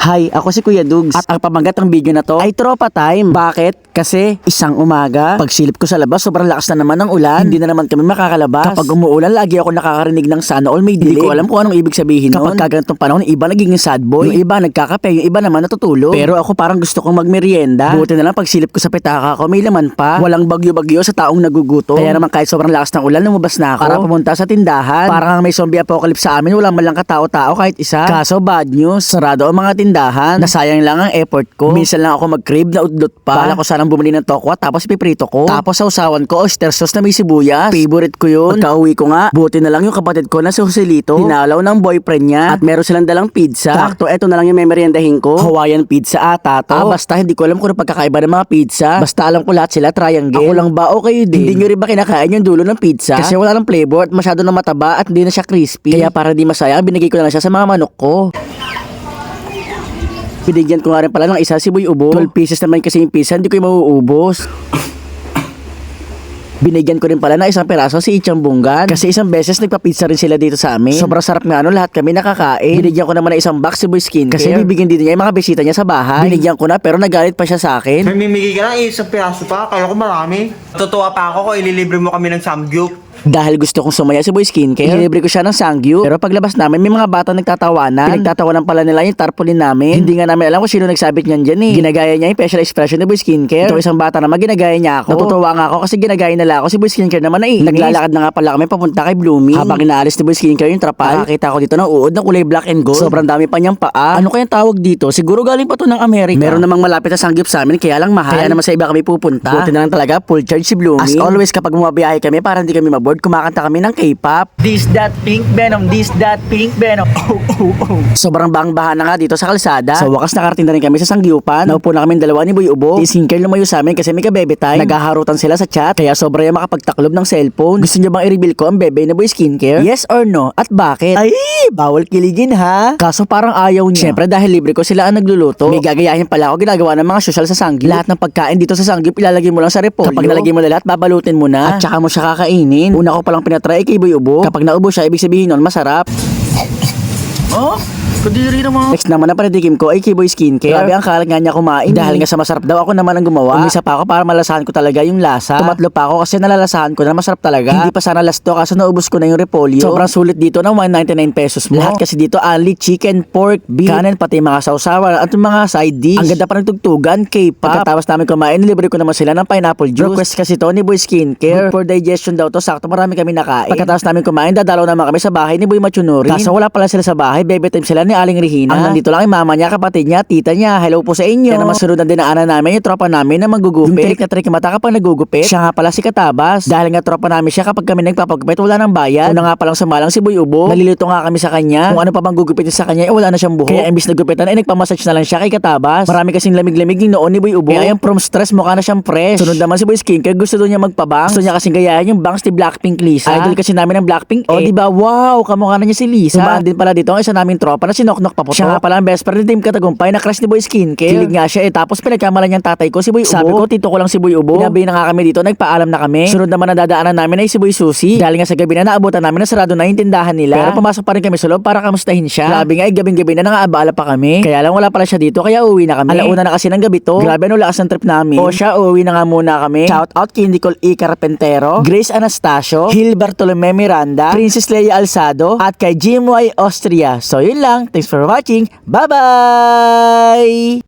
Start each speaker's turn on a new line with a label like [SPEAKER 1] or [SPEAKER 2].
[SPEAKER 1] Hi, ako si Kuya Dugs at ang pamagat ng video na to ay tropa time. Bakit? Kasi isang umaga, pagsilip ko sa labas, sobrang lakas na naman ng ulan. Hindi na naman kami makakalabas. Kapag umuulan, lagi ako nakakarinig ng sana all may dilig. Hindi ko alam kung anong ibig sabihin nun. Kapag kagantong panahon, iba nagiging sad boy, yung iba nagkakape, yung iba naman natutulog. Pero ako parang gusto kong magmerienda. Buti na lang pagsilip ko sa petaka ko, may laman pa. Walang bagyo-bagyo sa taong nagugutom. Kaya naman kahit sobrang lakas ng ulan, lumabas na ako para pumunta sa tindahan. Parang may zombie apocalypse sa amin, wala man lang katao-tao kahit isa. Kaso bad news, sarado ang mga tindahan. Nasayang lang ang effort ko. Minsan lang ako mag-crib na udlot pa. Bala ko sanang bumili ng tokwa tapos piprito ko. Tapos sausawan ko oyster sauce na may sibuyas. Favorite ko yun. Pagka-uwi ko nga, buti na lang yung kapatid ko na si Joselito. Dinalaw ng boyfriend niya at meron silang dalang pizza. Sakto, eto na lang yung memoriendahin ko. Hawaiian pizza ata to. Basta hindi ko alam kung ano pagkakaiba ng mga pizza. Basta alam ko lahat sila triangle. Ako lang ba o kayo din? Hindi nyo rin ba kinakain yung dulo ng pizza? Kasi wala ng flavor at masyado na mataba at hindi na siya crispy. Kaya para di masayang, binigay ko na lang siya sa mga manok ko. Binigyan ko nga rin pala ng isa si Boy Ubo. 12 pieces naman kasi yung pizza, hindi ko yung mauubos. Binigyan ko rin pala ng isang peraso si Ichang Bunggan. Kasi isang beses nagpa-pizza rin sila dito sa amin. Sobrang sarap nga lahat kami nakakain. Binigyan ko naman ng isang box si Boy Skincare. Kasi bibigyan din niya yung mga bisita niya sa bahay. Binigyan ko na pero nagalit pa siya sa akin.
[SPEAKER 2] May mimigay ka na isang piraso pa, kaya ko marami. Tutuwa pa ako kung ililibre mo kami ng samgyup.
[SPEAKER 1] Dahil gusto kong sumaya si Boy Skincare, ililibre ko siya ng sanggyu. Pero paglabas namin, may mga bata nagtatawanan. Pinagtatawanan pala nila yung tarpaulin namin. Hindi nga namin alam kung sino nagsabit niyan dyan eh. Ginagaya niya yung facial expression ni Boy Skincare. Ito isang bata naman, ginagaya niya ako. Natutuwa nga ako kasi ginagaya nila ako. Si Boy Skincare naman ay naglalakad na nga pala kami papunta kay Blooming. Habang inaalis ni Boy Skincare yung trapal, nakakita ko dito ng uod na kulay black and gold. Sobrang dami pa niyang paa. Ano kayang tawag dito? Siguro galing pa to ng Amerika. Meron namang malapit na sanggip sa amin, kaya lang mahal. Kaya naman sa iba kami pupunta. Buti na lang talaga, full charge si Blooming. As always, kapag bumabiyahe kami, para hindi kami maboard, kumakanta kami ng K-pop. This that pink venom, this that pink venom. Oh, oh, oh. Sobrang bang-baha na nga dito sa kalsada. Sa wakas nakarating na rin kami sa Sanggiyupan. Naupo na kami dalawa ni Boy Ubo. Si Skincare lumayo sa amin kasi may kabebe time. Naghaharutan sila sa chat. Kaya sobra yung makapagtaklob ng cellphone. Gusto niyo bang i-reveal ko ang bebe na Boy Skincare? Yes or no? At bakit? Ay, bawal kiligin ha. Kaso parang ayaw niya. Siyempre dahil libre ko sila ang nagluluto. May gagayahin pala ako ginagawa ng mga social sa Sanggiyup. Lahat ng pagkain dito sa Sanggiyup ilalagay mo lang sa repolyo. Kapag nalagay mo na lahat, babalutin mo na. At saka mo siya kakainin. Una ko palang pinatry kay Boy Ubo. Kapag naubo siya, ibig sabihin nun, masarap. Oh, kadiri naman. Next naman na panatikim ko ay kay Boy Skincare. Grabe ang kalat nga niya kumain. Dahil nga sa masarap daw, ako naman ang gumawa. Umisa pa ako para malasahan ko talaga yung lasa. Tumatlo pa ako kasi nalalasahan ko na masarap talaga. Hindi pa sana last to kaso naubos ko na yung repolyo. Sobrang sulit dito ng 199 pesos mo. Lahat kasi dito only chicken, pork, beef, kanin, pati mga sausawan at yung mga side dish. Ang ganda pa ng tugtugan, K-pop. Pagkatapos namin kumain, nilibre ko naman sila ng pineapple juice. Request kasi to ni Boy Skincare. Good for digestion daw to. Sakto marami kami nakain. Pagkatapos namin kumain, dadalaw naman kami sa bahay ni Boy Machunurin. Kaso wala pala sila sa bahay. Baby time sila ni Aling Regina. Ang nandito lang yung mama niya, kapatid niya, tita niya. Hello po sa inyo. Kaya naman sunod na dinaanan namin yung tropa namin na magugupit. Yung trick na trick mata kapag nagugupit. Siya nga pala si Katabas. Dahil nga tropa namin siya kapag kami nagpapagupit, wala nang bayad. Una nga palang sumalang si Boy Ubo. Nalilito nga kami sa kanya. Kung ano pa bang gugupitin sa kanya, wala na siyang buhok. Kaya imbis na gupitan, nagpamassage na lang siya kay Katabas. Marami kasing lamig-lamig yung noon ni Boy Ubo. Kaya yung from stress mukha na siyang fresh. Sunod naman si Boy Skincare, gusto doon niya magpabangs. Gusto niya kasing gayahin yung bangs ni Blackpink Lisa. Idol kasi namin ng Blackpink. O diba, wow, kamukha na niya si Lisa. Tumaan din pala dito ang isa naming tropa na si Noknok Paputok. Siya nga pala ang best friend ni Team Katagumpay na crush ni Boy Skincare. Kilig nga siya tapos pinagkamalan niyang tatay ko si Boy Ubo. Sabi ko, tito ko lang si Boy Ubo. Pinabi na nga kami dito, nagpaalam na kami. Sunod naman na dadaanan namin ay si Boy Susi. Dahil nga sa gabi na naabutan namin na sarado na yung tindahan nila. Pero pumasok pa rin kami sa loob para kamustahin siya. Grabe nga, gabing-gabi na nangaabala pa kami. Kaya lang wala pala siya dito, kaya uwi na kami. Alauna na kasi ng gabi to. Grabe ano lakas ng trip namin. O siya, uwi na nga muna kami. Shout out kay Nicole E. Carpentero, Grace Anastasio, Gil Bartolome Miranda, Princess Leia Alzado, at kay Jim Y. Austria. So yun lang. Thanks for watching. Bye-bye!